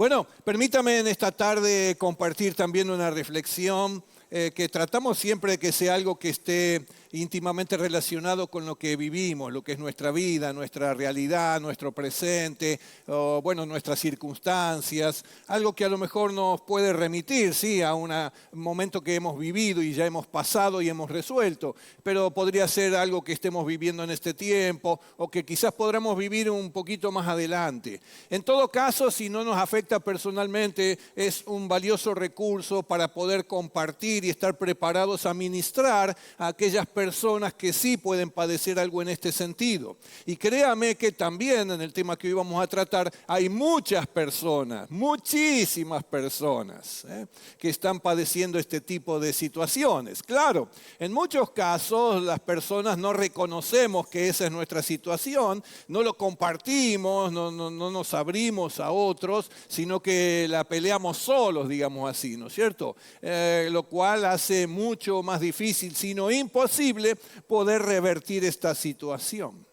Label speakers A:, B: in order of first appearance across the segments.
A: Bueno, permítame en esta tarde compartir también una reflexión que tratamos siempre de que sea algo que esté íntimamente relacionado con lo que vivimos, lo que es nuestra vida, nuestra realidad, nuestro presente, o, bueno, nuestras circunstancias, algo que a lo mejor nos puede remitir, sí, a un momento que hemos vivido y ya hemos pasado y hemos resuelto, pero podría ser algo que estemos viviendo en este tiempo o que quizás podamos vivir un poquito más adelante. En todo caso, si no nos afecta personalmente, es un valioso recurso para poder compartir y estar preparados a ministrar a aquellas personas que sí pueden padecer algo en este sentido. Y créame que también en el tema que hoy vamos a tratar hay muchas personas, muchísimas personas, que están padeciendo este tipo de situaciones. Claro, en muchos casos las personas no reconocemos que esa es nuestra situación, no lo compartimos, no nos abrimos a otros, sino que la peleamos solos, digamos así, ¿no es cierto? Lo cual hace mucho más difícil, sino imposible, poder revertir esta situación.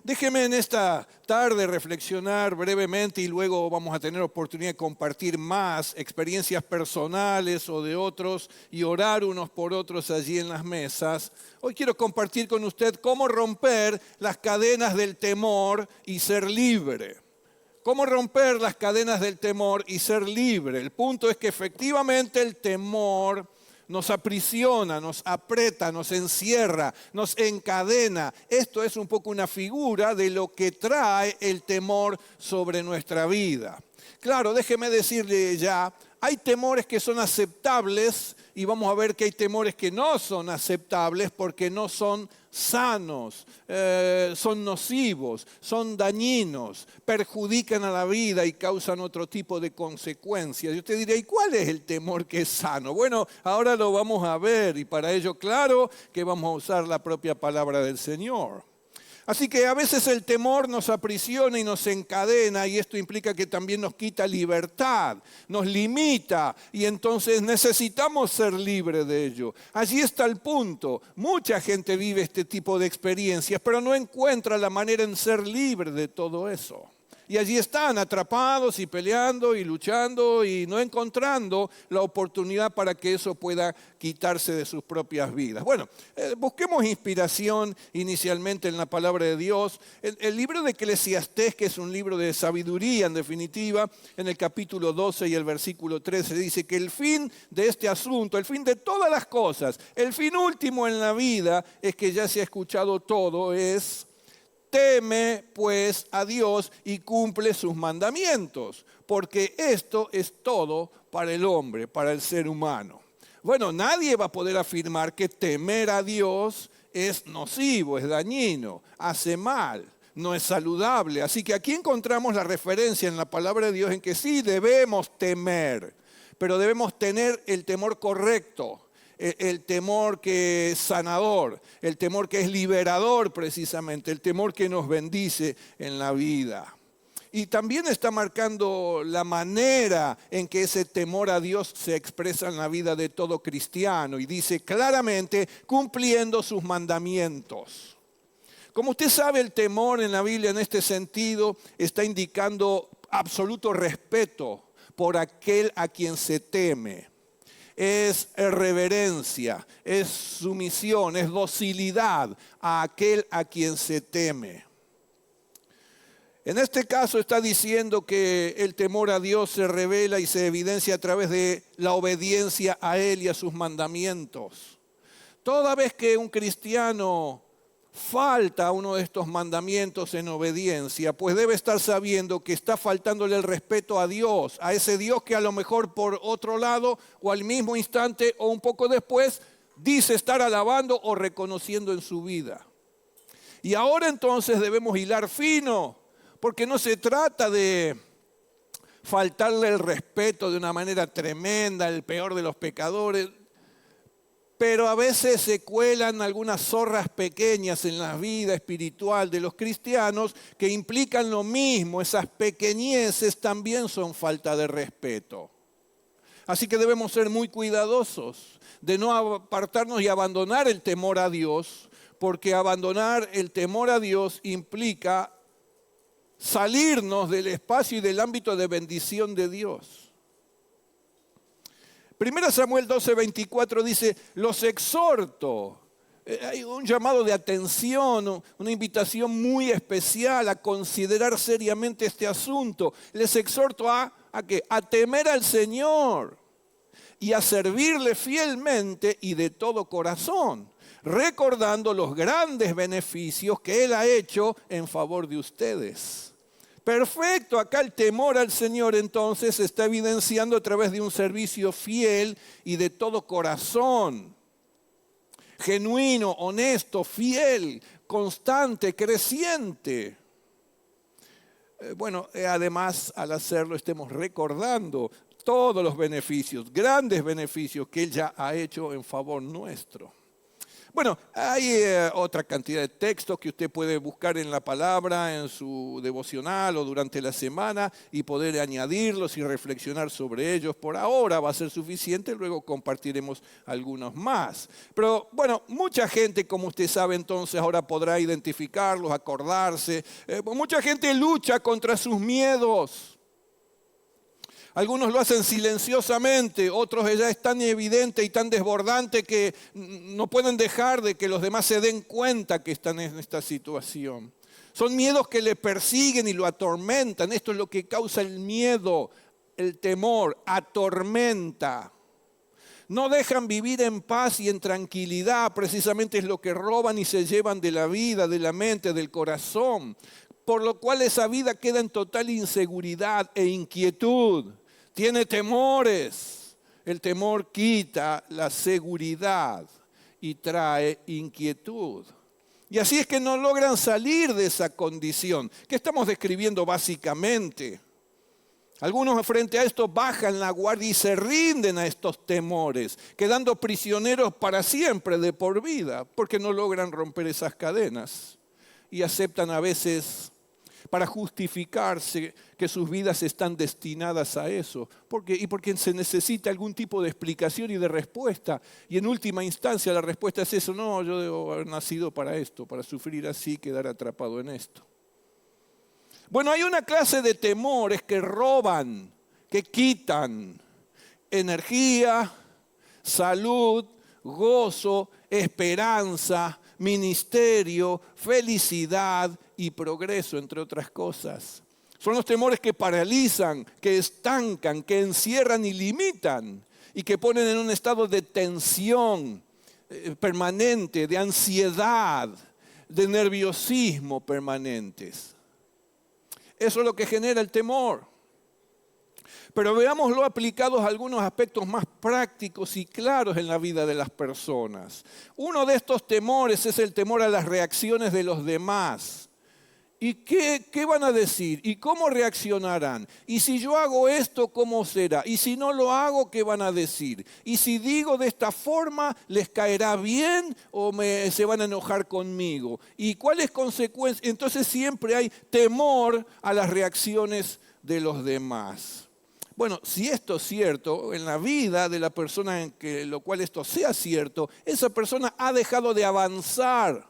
A: Déjeme en esta tarde reflexionar brevemente y luego vamos a tener oportunidad de compartir más experiencias personales o de otros y orar unos por otros allí en las mesas. Hoy quiero compartir con usted cómo romper las cadenas del temor y ser libre. ¿Cómo romper las cadenas del temor y ser libre? El punto es que efectivamente el temor nos aprisiona, nos aprieta, nos encierra, nos encadena. Esto es un poco una figura de lo que trae el temor sobre nuestra vida. Claro, déjeme decirle ya, hay temores que son aceptables y vamos a ver que hay temores que no son aceptables porque no son sanos, son nocivos, son dañinos, perjudican a la vida y causan otro tipo de consecuencias. Y usted dirá, ¿y cuál es el temor que es sano? Bueno, ahora lo vamos a ver y para ello, claro, que vamos a usar la propia palabra del Señor. Así que a veces el temor nos aprisiona y nos encadena y esto implica que también nos quita libertad, nos limita y entonces necesitamos ser libres de ello. Allí está el punto. Mucha gente vive este tipo de experiencias, pero no encuentra la manera en ser libre de todo eso. Y allí están atrapados y peleando y luchando y no encontrando la oportunidad para que eso pueda quitarse de sus propias vidas. Bueno, busquemos inspiración inicialmente en la palabra de Dios. El libro de Eclesiastés, que es un libro de sabiduría en definitiva, en el capítulo 12 y el versículo 13 dice que el fin de este asunto, el fin de todas las cosas, el fin último en la vida es que ya se ha escuchado todo, es: teme pues a Dios y cumple sus mandamientos, porque esto es todo para el hombre, para el ser humano. Bueno, nadie va a poder afirmar que temer a Dios es nocivo, es dañino, hace mal, no es saludable. Así que aquí encontramos la referencia en la palabra de Dios en que sí debemos temer, pero debemos tener el temor correcto. El temor que es sanador, el temor que es liberador precisamente, el temor que nos bendice en la vida. Y también está marcando la manera en que ese temor a Dios se expresa en la vida de todo cristiano y dice claramente cumpliendo sus mandamientos. Como usted sabe, el temor en la Biblia en este sentido está indicando absoluto respeto por aquel a quien se teme. Es reverencia, es sumisión, es docilidad a aquel a quien se teme. En este caso está diciendo que el temor a Dios se revela y se evidencia a través de la obediencia a Él y a sus mandamientos. Toda vez que un cristiano falta a uno de estos mandamientos en obediencia, pues debe estar sabiendo que está faltándole el respeto a Dios, a ese Dios que a lo mejor por otro lado o al mismo instante o un poco después dice estar alabando o reconociendo en su vida. Y ahora entonces debemos hilar fino, porque no se trata de faltarle el respeto de una manera tremenda, el peor de los pecadores. Pero a veces se cuelan algunas zorras pequeñas en la vida espiritual de los cristianos que implican lo mismo. Esas pequeñeces también son falta de respeto. Así que debemos ser muy cuidadosos de no apartarnos y abandonar el temor a Dios, porque abandonar el temor a Dios implica salirnos del espacio y del ámbito de bendición de Dios. 1 Samuel 12:24 dice, los exhorto. Hay un llamado de atención, una invitación muy especial a considerar seriamente este asunto. Les exhorto ¿a qué? A temer al Señor y a servirle fielmente y de todo corazón, recordando los grandes beneficios que Él ha hecho en favor de ustedes. Perfecto, acá el temor al Señor entonces se está evidenciando a través de un servicio fiel y de todo corazón. Genuino, honesto, fiel, constante, creciente. Además, al hacerlo estemos recordando todos los beneficios, grandes beneficios que Él ya ha hecho en favor nuestro. Bueno, hay otra cantidad de textos que usted puede buscar en la palabra, en su devocional o durante la semana y poder añadirlos y reflexionar sobre ellos. Por ahora va a ser suficiente, luego compartiremos algunos más. Pero bueno, mucha gente, como usted sabe entonces, ahora podrá identificarlos, acordarse. Mucha gente lucha contra sus miedos. Algunos lo hacen silenciosamente, otros ya es tan evidente y tan desbordante que no pueden dejar de que los demás se den cuenta que están en esta situación. Son miedos que le persiguen y lo atormentan. Esto es lo que causa el miedo, el temor, atormenta. No dejan vivir en paz y en tranquilidad, precisamente es lo que roban y se llevan de la vida, de la mente, del corazón. Por lo cual esa vida queda en total inseguridad e inquietud. Tiene temores. El temor quita la seguridad y trae inquietud. Y así es que no logran salir de esa condición que estamos describiendo básicamente. Algunos frente a esto bajan la guardia y se rinden a estos temores, quedando prisioneros para siempre de por vida, porque no logran romper esas cadenas y aceptan a veces para justificarse que sus vidas están destinadas a eso. Y porque se necesita algún tipo de explicación y de respuesta. Y en última instancia la respuesta es eso. No, yo debo haber nacido para esto, para sufrir así, quedar atrapado en esto. Bueno, hay una clase de temores que roban, que quitan energía, salud, gozo, esperanza, ministerio, felicidad y progreso, entre otras cosas. Son los temores que paralizan, que estancan, que encierran y limitan y que ponen en un estado de tensión permanente, de ansiedad, de nerviosismo permanentes. Eso es lo que genera el temor. Pero veámoslo aplicados a algunos aspectos más prácticos y claros en la vida de las personas. Uno de estos temores es el temor a las reacciones de los demás. ¿Y qué van a decir? ¿Y cómo reaccionarán? ¿Y si yo hago esto, cómo será? ¿Y si no lo hago, qué van a decir? ¿Y si digo de esta forma, les caerá bien o se van a enojar conmigo? ¿Y cuáles consecuencias? Entonces siempre hay temor a las reacciones de los demás. Bueno, si esto es cierto, en la vida de la persona en que lo cual esto sea cierto, esa persona ha dejado de avanzar,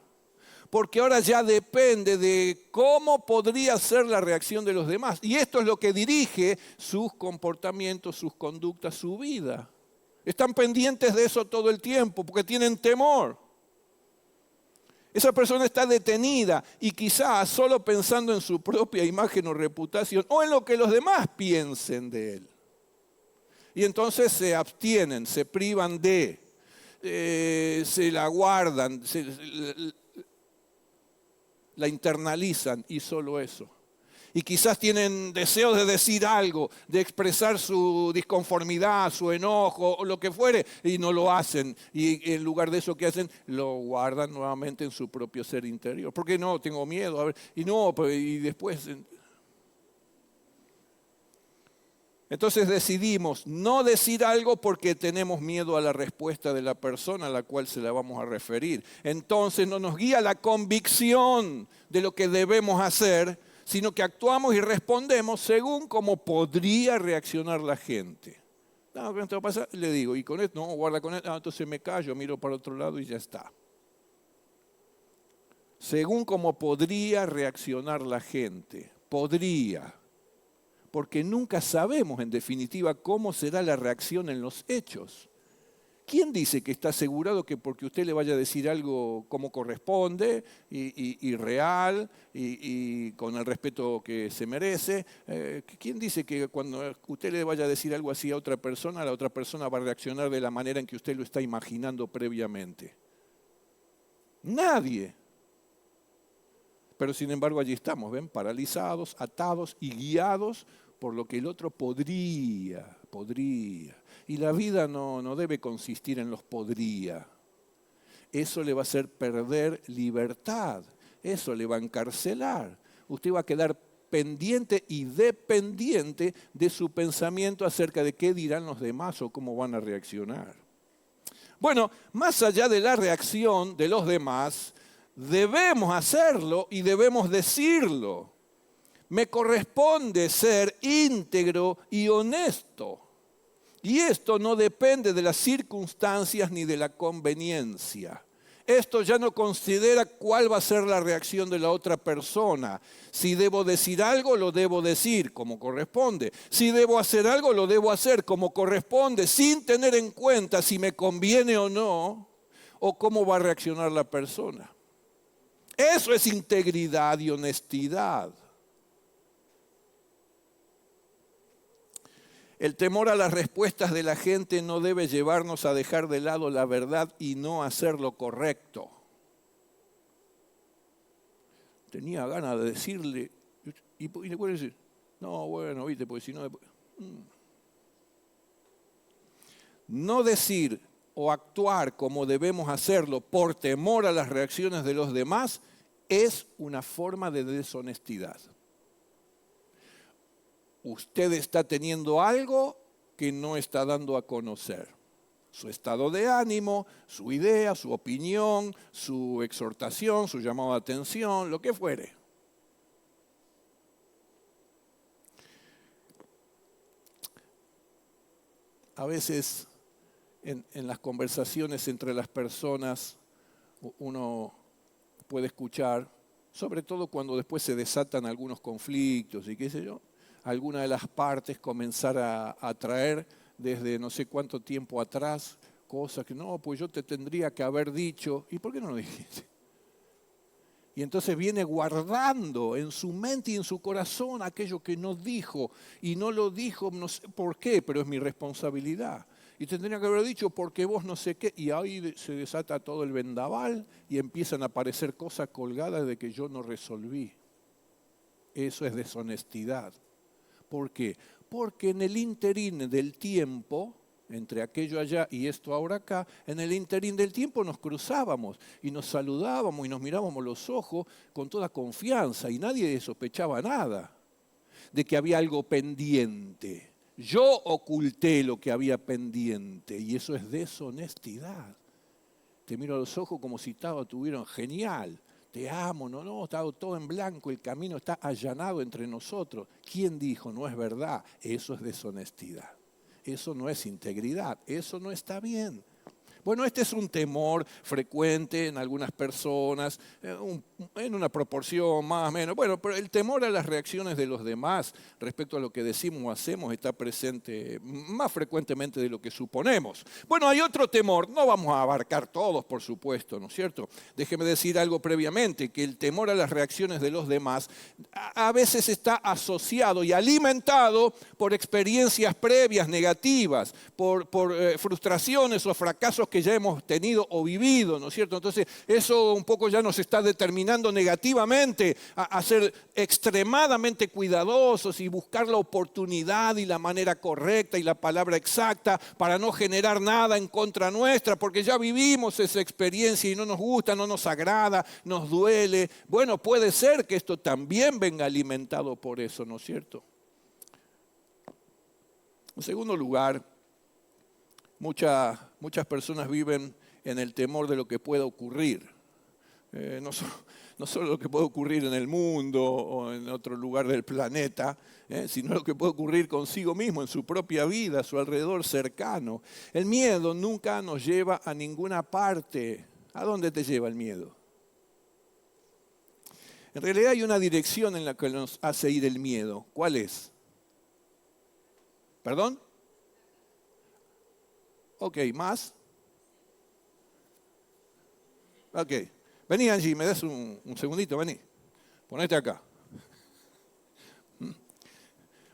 A: porque ahora ya depende de cómo podría ser la reacción de los demás. Y esto es lo que dirige sus comportamientos, sus conductas, su vida. Están pendientes de eso todo el tiempo, porque tienen temor. Esa persona está detenida y quizás solo pensando en su propia imagen o reputación o en lo que los demás piensen de él. Y entonces se abstienen, se privan de, se la guardan, la internalizan y solo eso. Y quizás tienen deseos de decir algo, de expresar su disconformidad, su enojo o lo que fuere, y no lo hacen. Y en lugar de eso, ¿qué hacen? Lo guardan nuevamente en su propio ser interior. ¿Por qué no? Tengo miedo. A ver, y después... Entonces decidimos no decir algo porque tenemos miedo a la respuesta de la persona a la cual se la vamos a referir. Entonces no nos guía la convicción de lo que debemos hacer, sino que actuamos y respondemos según cómo podría reaccionar la gente. No, ¿qué te pasa? Le digo, y con esto, no, guarda con esto, entonces me callo, miro para otro lado y ya está. Según cómo podría reaccionar la gente. podría, porque nunca sabemos en definitiva cómo será la reacción en los hechos. ¿Quién dice que está asegurado que porque usted le vaya a decir algo como corresponde y real y con el respeto que se merece? ¿Quién dice que cuando usted le vaya a decir algo así a otra persona, la otra persona va a reaccionar de la manera en que usted lo está imaginando previamente? Nadie. Pero sin embargo allí estamos, ¿ven? Paralizados, atados y guiados por lo que el otro podría. Y la vida no debe consistir en los podría. Eso le va a hacer perder libertad, eso le va a encarcelar. Usted va a quedar pendiente y dependiente de su pensamiento acerca de qué dirán los demás o cómo van a reaccionar. Bueno, más allá de la reacción de los demás, debemos hacerlo y debemos decirlo. Me corresponde ser íntegro y honesto. Y esto no depende de las circunstancias ni de la conveniencia. Esto ya no considera cuál va a ser la reacción de la otra persona. Si debo decir algo, lo debo decir como corresponde. Si debo hacer algo, lo debo hacer como corresponde, sin tener en cuenta si me conviene o no, o cómo va a reaccionar la persona. Eso es integridad y honestidad. El temor a las respuestas de la gente no debe llevarnos a dejar de lado la verdad y no hacer lo correcto. Tenía ganas de decirle, y le puede decir, no, bueno, viste, porque si no... No decir o actuar como debemos hacerlo por temor a las reacciones de los demás es una forma de deshonestidad. Usted está teniendo algo que no está dando a conocer. Su estado de ánimo, su idea, su opinión, su exhortación, su llamado de atención, lo que fuere. A veces en las conversaciones entre las personas uno puede escuchar, sobre todo cuando después se desatan algunos conflictos y qué sé yo, alguna de las partes comenzar a traer desde no sé cuánto tiempo atrás cosas que no, pues yo te tendría que haber dicho. ¿Y por qué no lo dijiste? Y entonces viene guardando en su mente y en su corazón aquello que no dijo. Y no lo dijo, no sé por qué, pero es mi responsabilidad. Y tendría que haber dicho porque vos no sé qué. Y ahí se desata todo el vendaval y empiezan a aparecer cosas colgadas de que yo no resolví. Eso es deshonestidad. ¿Por qué? Porque en el interín del tiempo, entre aquello allá y esto ahora acá, en el interín del tiempo nos cruzábamos y nos saludábamos y nos mirábamos los ojos con toda confianza y nadie sospechaba nada de que había algo pendiente. Yo oculté lo que había pendiente y eso es deshonestidad. Te miro a los ojos como si estuvieran genial. Te amo, no, está todo en blanco, el camino está allanado entre nosotros. ¿Quién dijo? No es verdad. Eso es deshonestidad. Eso no es integridad. Eso no está bien. Bueno, este es un temor frecuente en algunas personas, en una proporción más o menos. Bueno, pero el temor a las reacciones de los demás respecto a lo que decimos o hacemos está presente más frecuentemente de lo que suponemos. Bueno, hay otro temor, no vamos a abarcar todos, por supuesto, ¿no es cierto? Déjeme decir algo previamente, que el temor a las reacciones de los demás a veces está asociado y alimentado por experiencias previas negativas, por frustraciones o fracasos que ya hemos tenido o vivido, ¿no es cierto? Entonces, eso un poco ya nos está determinando negativamente a ser extremadamente cuidadosos y buscar la oportunidad y la manera correcta y la palabra exacta para no generar nada en contra nuestra, porque ya vivimos esa experiencia y no nos gusta, no nos agrada, nos duele. Bueno, puede ser que esto también venga alimentado por eso, ¿no es cierto? En segundo lugar, muchas personas viven en el temor de lo que pueda ocurrir. No solo lo que puede ocurrir en el mundo o en otro lugar del planeta, sino lo que puede ocurrir consigo mismo, en su propia vida, a su alrededor cercano. El miedo nunca nos lleva a ninguna parte. ¿A dónde te lleva el miedo? En realidad hay una dirección en la que nos hace ir el miedo. ¿Cuál es? ¿Perdón? Ok, ¿más? Ok. Vení, Angie, me das un segundito, vení. Ponete acá.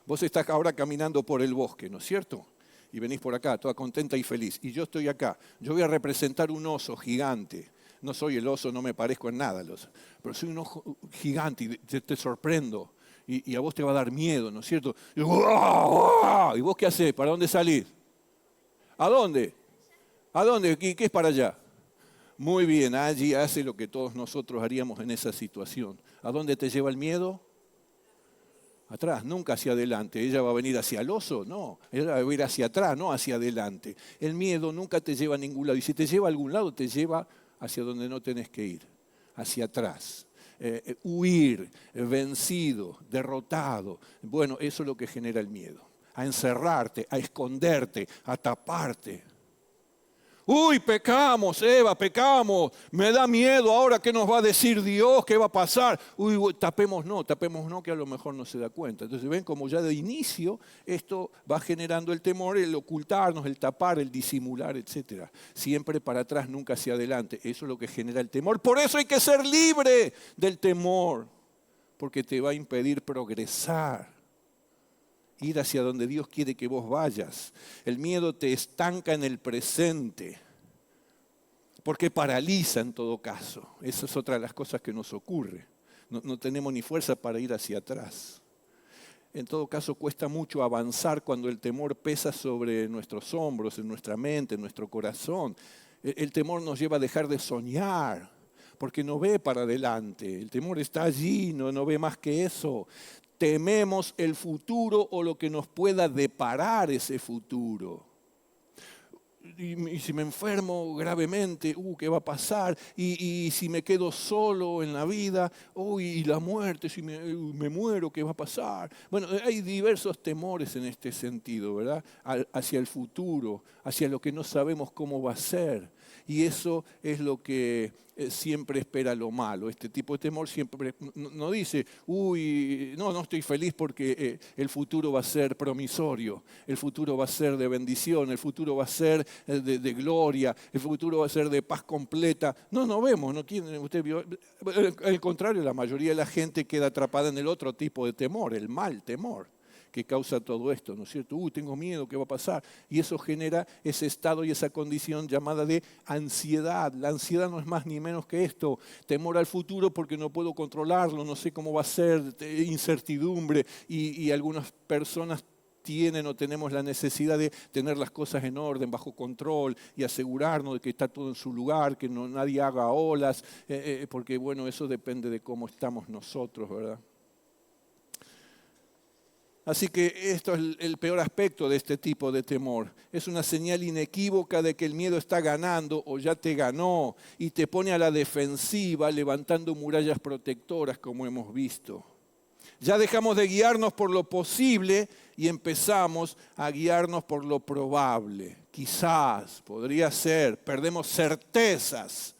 A: Vos estás ahora caminando por el bosque, ¿no es cierto? Y venís por acá, toda contenta y feliz. Y yo estoy acá. Yo voy a representar un oso gigante. No soy el oso, no me parezco en nada al oso. Pero soy un oso gigante y te sorprendo. Y a vos te va a dar miedo, ¿no es cierto? Y, ¿y vos qué hacés? ¿Para dónde salís? ¿A dónde? ¿A dónde? ¿Qué es para allá? Muy bien, allí hace lo que todos nosotros haríamos en esa situación. ¿A dónde te lleva el miedo? Atrás, nunca hacia adelante. ¿Ella va a venir hacia el oso? No, ella va a ir hacia atrás, no hacia adelante. El miedo nunca te lleva a ningún lado. Y si te lleva a algún lado, te lleva hacia donde no tenés que ir, hacia atrás. Huir, vencido, derrotado. Bueno, eso es lo que genera el miedo. A encerrarte, a esconderte, a taparte. Uy, pecamos, Eva, pecamos. Me da miedo ahora qué nos va a decir Dios, qué va a pasar. Uy, tapemos no, que a lo mejor no se da cuenta. Entonces ven como ya de inicio esto va generando el temor, el ocultarnos, el tapar, el disimular, etc. Siempre para atrás, nunca hacia adelante. Eso es lo que genera el temor. Por eso hay que ser libre del temor, porque te va a impedir progresar. Ir hacia donde Dios quiere que vos vayas. El miedo te estanca en el presente, porque paraliza en todo caso. Esa es otra de las cosas que nos ocurre. No tenemos ni fuerza para ir hacia atrás. En todo caso, cuesta mucho avanzar cuando el temor pesa sobre nuestros hombros, en nuestra mente, en nuestro corazón. El temor nos lleva a dejar de soñar, porque no ve para adelante. El temor está allí, no ve más que eso. Tememos el futuro o lo que nos pueda deparar ese futuro. Y si me enfermo gravemente, ¿qué va a pasar? Y si me quedo solo en la vida, y la muerte, si me muero, ¿qué va a pasar? Bueno, hay diversos temores en este sentido, ¿verdad? Hacia el futuro, hacia lo que no sabemos cómo va a ser. Y eso es lo que siempre espera lo malo. Este tipo de temor siempre no dice, no estoy feliz porque el futuro va a ser promisorio, el futuro va a ser de bendición, el futuro va a ser de gloria, el futuro va a ser de paz completa. No vemos, usted vio. Al contrario, la mayoría de la gente queda atrapada en el otro tipo de temor, el mal temor que causa todo esto, ¿no es cierto? Tengo miedo, ¿qué va a pasar? Y eso genera ese estado y esa condición llamada de ansiedad. La ansiedad no es más ni menos que esto, temor al futuro porque no puedo controlarlo, no sé cómo va a ser, incertidumbre, y algunas personas tienen o tenemos la necesidad de tener las cosas en orden, bajo control y asegurarnos de que está todo en su lugar, que nadie haga olas, porque bueno, eso depende de cómo estamos nosotros, ¿verdad? Así que esto es el peor aspecto de este tipo de temor. Es una señal inequívoca de que el miedo está ganando o ya te ganó y te pone a la defensiva levantando murallas protectoras como hemos visto. Ya dejamos de guiarnos por lo posible y empezamos a guiarnos por lo probable. Quizás, podría ser, perdemos certezas.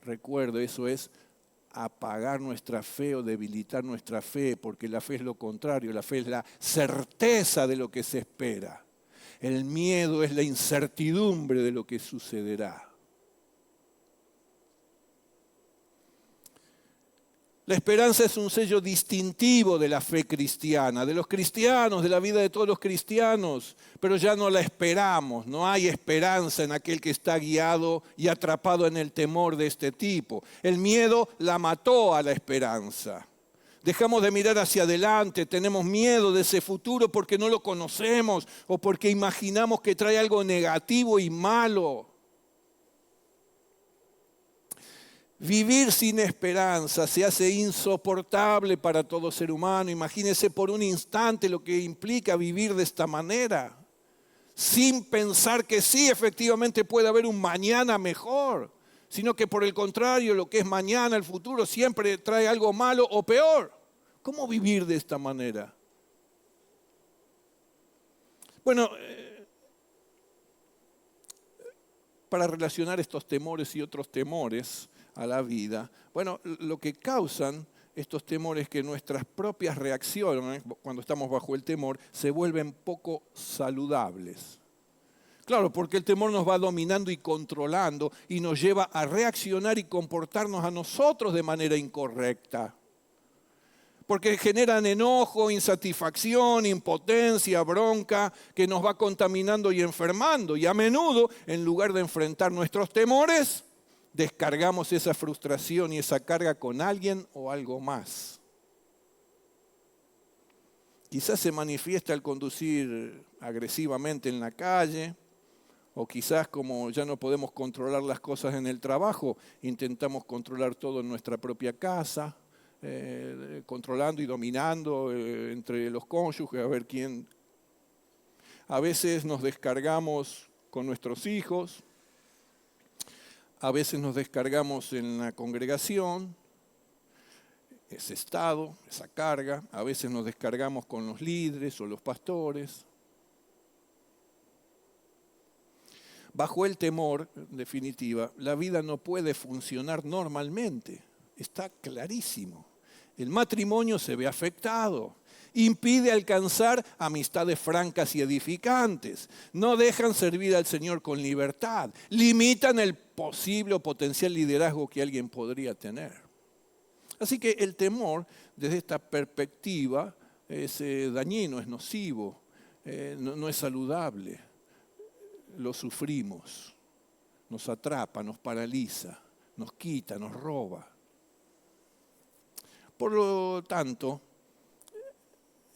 A: Recuerdo, eso es apagar nuestra fe o debilitar nuestra fe, porque la fe es lo contrario, la fe es la certeza de lo que se espera. El miedo es la incertidumbre de lo que sucederá. La esperanza es un sello distintivo de la fe cristiana, de los cristianos, de la vida de todos los cristianos, pero ya no la esperamos, no hay esperanza en aquel que está guiado y atrapado en el temor de este tipo. El miedo la mató a la esperanza. Dejamos de mirar hacia adelante, tenemos miedo de ese futuro porque no lo conocemos o porque imaginamos que trae algo negativo y malo. Vivir sin esperanza se hace insoportable para todo ser humano. Imagínese por un instante lo que implica vivir de esta manera, sin pensar que sí, efectivamente puede haber un mañana mejor, sino que por el contrario, lo que es mañana, el futuro, siempre trae algo malo o peor. ¿Cómo vivir de esta manera? Bueno, para relacionar estos temores y otros temores a la vida, bueno, lo que causan estos temores que nuestras propias reacciones, cuando estamos bajo el temor, se vuelven poco saludables. Claro, porque el temor nos va dominando y controlando y nos lleva a reaccionar y comportarnos a nosotros de manera incorrecta. Porque generan enojo, insatisfacción, impotencia, bronca, que nos va contaminando y enfermando. Y a menudo, en lugar de enfrentar nuestros temores, descargamos esa frustración y esa carga con alguien o algo más. Quizás se manifiesta al conducir agresivamente en la calle, o quizás como ya no podemos controlar las cosas en el trabajo, intentamos controlar todo en nuestra propia casa, controlando y dominando entre los cónyuges, a ver quién. A veces nos descargamos con nuestros hijos, a veces nos descargamos en la congregación, ese estado, esa carga, a veces nos descargamos con los líderes o los pastores. Bajo el temor, en definitiva, la vida no puede funcionar normalmente. Está clarísimo. El matrimonio se ve afectado. Impide alcanzar amistades francas y edificantes. No dejan servir al Señor con libertad. Limitan el posible o potencial liderazgo que alguien podría tener. Así que el temor, desde esta perspectiva, es dañino, es nocivo, no es saludable. Lo sufrimos, nos atrapa, nos paraliza, nos quita, nos roba. Por lo tanto,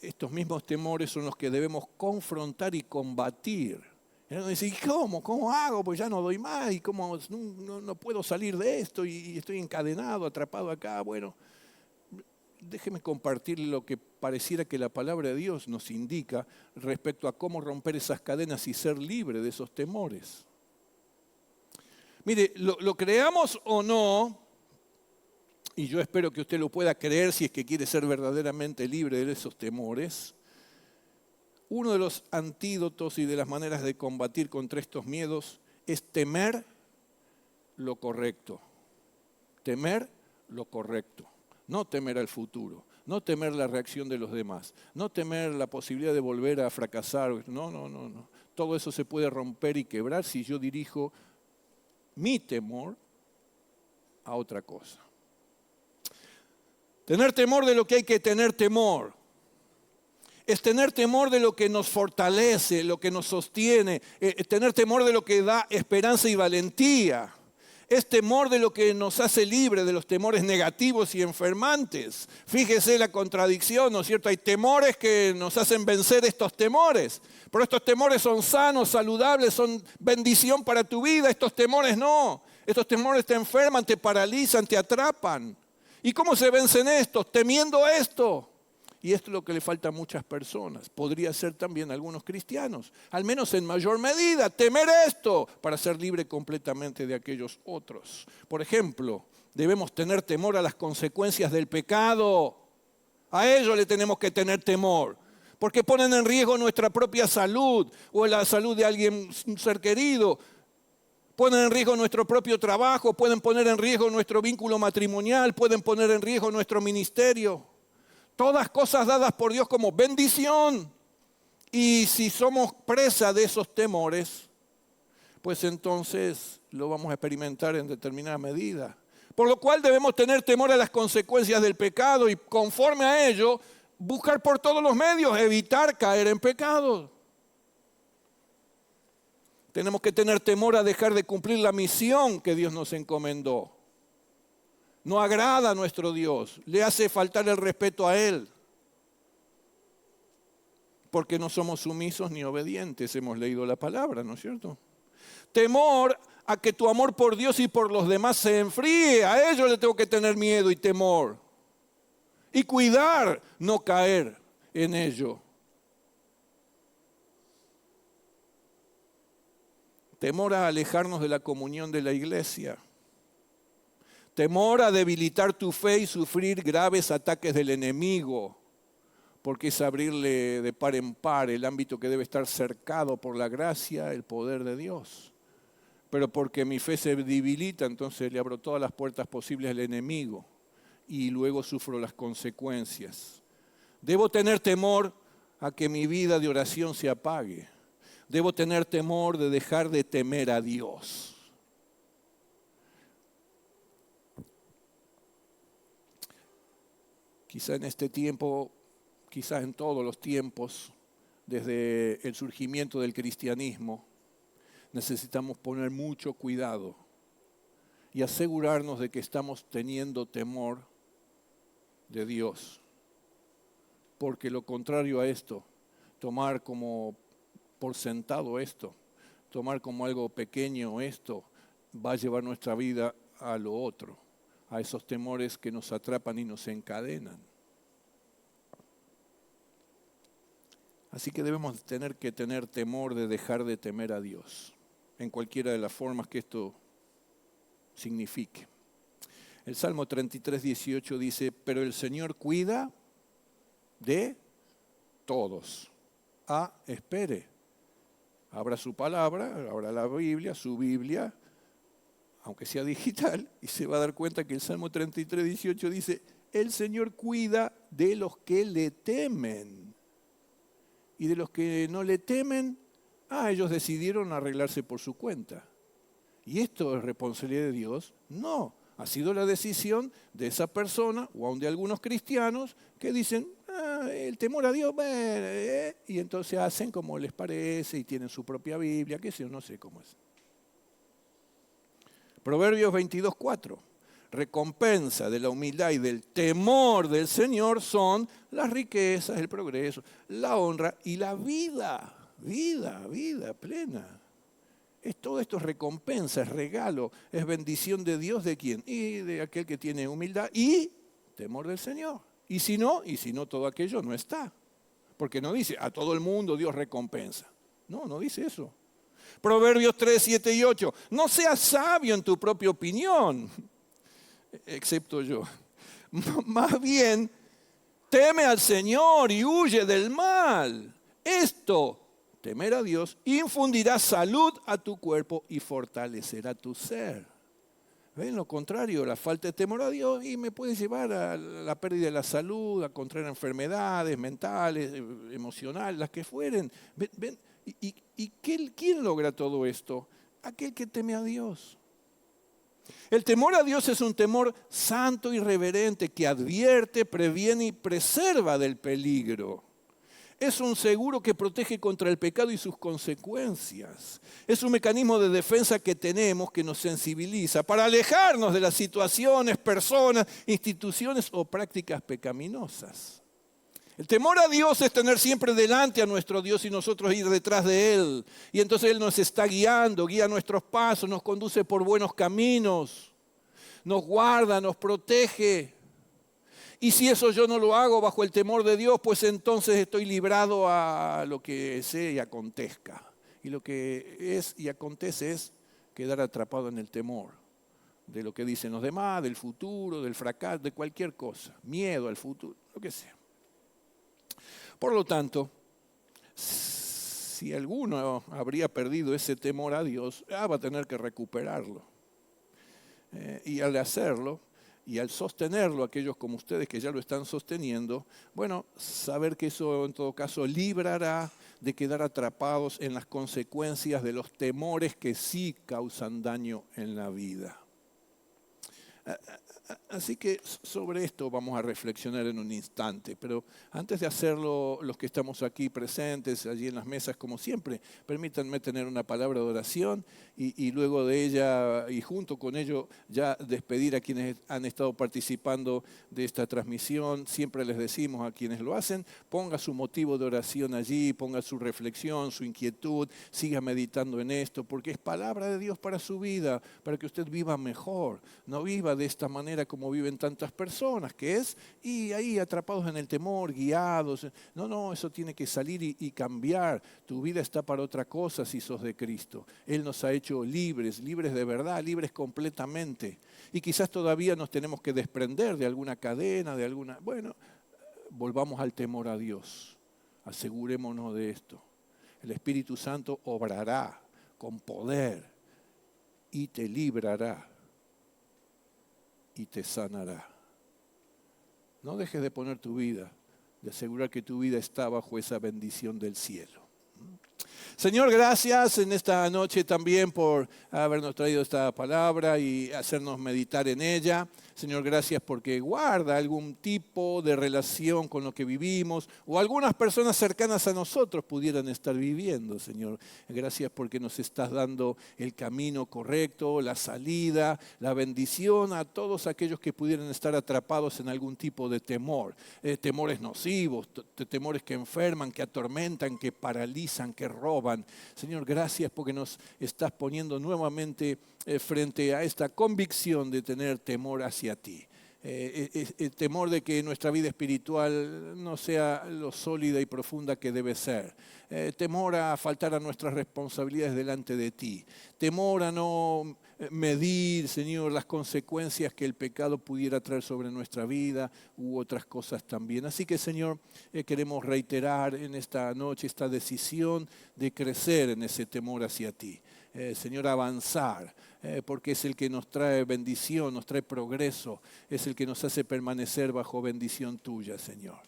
A: estos mismos temores son los que debemos confrontar y combatir. Y uno dice, ¿y cómo? ¿Cómo hago? Pues ya no doy más, ¿y cómo no puedo salir de esto? Y estoy encadenado, atrapado acá. Bueno, déjeme compartir lo que pareciera que la palabra de Dios nos indica respecto a cómo romper esas cadenas y ser libre de esos temores. Mire, lo creamos o no, y yo espero que usted lo pueda creer si es que quiere ser verdaderamente libre de esos temores, uno de los antídotos y de las maneras de combatir contra estos miedos es temer lo correcto. Temer lo correcto. No temer al futuro, no temer la reacción de los demás, no temer la posibilidad de volver a fracasar. No. Todo eso se puede romper y quebrar si yo dirijo mi temor a otra cosa. Tener temor de lo que hay que tener temor. Es tener temor de lo que nos fortalece, lo que nos sostiene, tener temor de lo que da esperanza y valentía. Es temor de lo que nos hace libre de los temores negativos y enfermantes. Fíjese la contradicción, ¿no es cierto? Hay temores que nos hacen vencer estos temores, pero estos temores son sanos, saludables, son bendición para tu vida. Estos temores no. Estos temores te enferman, te paralizan, te atrapan. ¿Y cómo se vencen estos? Temiendo esto. Y esto es lo que le falta a muchas personas. Podría ser también a algunos cristianos, al menos en mayor medida, temer esto para ser libre completamente de aquellos otros. Por ejemplo, debemos tener temor a las consecuencias del pecado. A ello le tenemos que tener temor, porque ponen en riesgo nuestra propia salud o la salud de alguien, un ser querido. Ponen en riesgo nuestro propio trabajo, pueden poner en riesgo nuestro vínculo matrimonial, pueden poner en riesgo nuestro ministerio. Todas cosas dadas por Dios como bendición. Y si somos presa de esos temores, pues entonces lo vamos a experimentar en determinada medida. Por lo cual debemos tener temor a las consecuencias del pecado y conforme a ello, buscar por todos los medios evitar caer en pecado. Tenemos que tener temor a dejar de cumplir la misión que Dios nos encomendó. No agrada a nuestro Dios, le hace faltar el respeto a Él. Porque no somos sumisos ni obedientes, hemos leído la palabra, ¿no es cierto? Temor a que tu amor por Dios y por los demás se enfríe, a ello le tengo que tener miedo y temor. Y cuidar no caer en ello. Temor a alejarnos de la comunión de la iglesia. Temor a debilitar tu fe y sufrir graves ataques del enemigo, porque es abrirle de par en par el ámbito que debe estar cercado por la gracia, el poder de Dios. Pero porque mi fe se debilita, entonces le abro todas las puertas posibles al enemigo. y luego sufro las consecuencias. Debo tener temor a que mi vida de oración se apague. Debo tener temor de dejar de temer a Dios. Quizá en este tiempo, quizá en todos los tiempos, desde el surgimiento del cristianismo, necesitamos poner mucho cuidado y asegurarnos de que estamos teniendo temor de Dios. Porque lo contrario a esto, tomar como por sentado esto, tomar como algo pequeño esto, va a llevar nuestra vida a lo otro, a esos temores que nos atrapan y nos encadenan. Así que debemos tener temor de dejar de temer a Dios, en cualquiera de las formas que esto signifique. El Salmo 33, 18 dice, pero el Señor cuida de todos. Espere. Abra su palabra, abra la Biblia, su Biblia, aunque sea digital, y se va a dar cuenta que el Salmo 33, 18 dice, el Señor cuida de los que le temen. Y de los que no le temen, ellos decidieron arreglarse por su cuenta. ¿Y esto es responsabilidad de Dios? No, ha sido la decisión de esa persona, o aún de algunos cristianos, que dicen, el temor a Dios, y entonces hacen como les parece y tienen su propia Biblia, qué sé yo, no sé cómo es. Proverbios 22, 4. Recompensa de la humildad y del temor del Señor son las riquezas, el progreso, la honra y la vida. Vida plena. Todo esto es recompensa, es regalo, es bendición de Dios. ¿De quién? Y de aquel que tiene humildad y temor del Señor. Y si no, todo aquello no está. Porque no dice, a todo el mundo Dios recompensa. No dice eso. Proverbios 3, 7 y 8. No seas sabio en tu propia opinión, excepto yo. Más bien, teme al Señor y huye del mal. Esto, temer a Dios, infundirá salud a tu cuerpo y fortalecerá tu ser. ¿Ven? Lo contrario, la falta de temor a Dios y me puede llevar a la pérdida de la salud, a contraer enfermedades mentales, emocionales, las que fueren. ¿Ven? ¿Y quién logra todo esto? Aquel que teme a Dios. El temor a Dios es un temor santo y reverente que advierte, previene y preserva del peligro. Es un seguro que protege contra el pecado y sus consecuencias. Es un mecanismo de defensa que tenemos que nos sensibiliza para alejarnos de las situaciones, personas, instituciones o prácticas pecaminosas. El temor a Dios es tener siempre delante a nuestro Dios y nosotros ir detrás de Él. Y entonces Él nos está guiando, guía nuestros pasos, nos conduce por buenos caminos, nos guarda, nos protege. Y si eso yo no lo hago bajo el temor de Dios, pues entonces estoy librado a lo que sea y acontezca. Y lo que es y acontece es quedar atrapado en el temor de lo que dicen los demás, del futuro, del fracaso, de cualquier cosa. Miedo al futuro, lo que sea. Por lo tanto, si alguno habría perdido ese temor a Dios, va a tener que recuperarlo. Y al hacerlo, y al sostenerlo, aquellos como ustedes que ya lo están sosteniendo, bueno, saber que eso en todo caso librará de quedar atrapados en las consecuencias de los temores que sí causan daño en la vida. Así que sobre esto vamos a reflexionar en un instante, pero antes de hacerlo, los que estamos aquí presentes, allí en las mesas como siempre, permítanme tener una palabra de oración y luego de ella y junto con ello ya despedir a quienes han estado participando de esta transmisión. Siempre les decimos a quienes lo hacen, ponga su motivo de oración allí, ponga su reflexión, su inquietud, siga meditando en esto, porque es palabra de Dios para su vida, para que usted viva mejor, no viva de esta manera como viven tantas personas, que es, y ahí atrapados en el temor, guiados. No, eso tiene que salir y cambiar. Tu vida está para otra cosa si sos de Cristo. Él nos ha hecho libres de verdad, libres completamente. Y quizás todavía nos tenemos que desprender de alguna cadena, de alguna... Bueno, volvamos al temor a Dios. Asegurémonos de esto. El Espíritu Santo obrará con poder y te librará y te sanará. No dejes de poner tu vida, de asegurar que tu vida está bajo esa bendición del cielo. Señor, gracias en esta noche también por habernos traído esta palabra y hacernos meditar en ella. Señor, gracias porque guarda algún tipo de relación con lo que vivimos o algunas personas cercanas a nosotros pudieran estar viviendo, Señor. Gracias porque nos estás dando el camino correcto, la salida, la bendición a todos aquellos que pudieran estar atrapados en algún tipo de temor. Temores nocivos, temores que enferman, que atormentan, que paralizan, que roban. Señor, gracias porque nos estás poniendo nuevamente frente a esta convicción de tener temor hacia ti. El temor de que nuestra vida espiritual no sea lo sólida y profunda que debe ser. Temor a faltar a nuestras responsabilidades delante de ti. Temor a no medir, Señor, las consecuencias que el pecado pudiera traer sobre nuestra vida u otras cosas también. Así que, Señor, queremos reiterar en esta noche esta decisión de crecer en ese temor hacia ti. Señor, avanzar, porque es el que nos trae bendición, nos trae progreso, es el que nos hace permanecer bajo bendición tuya, Señor.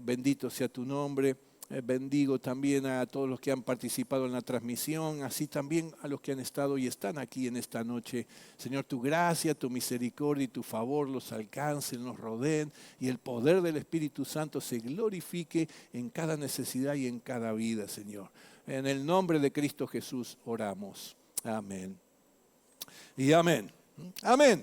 A: Bendito sea tu nombre. Bendigo también a todos los que han participado en la transmisión, así también a los que han estado y están aquí en esta noche. Señor, tu gracia, tu misericordia y tu favor los alcancen, los rodeen y el poder del Espíritu Santo se glorifique en cada necesidad y en cada vida, Señor. En el nombre de Cristo Jesús oramos. Amén. Y amén. Amén.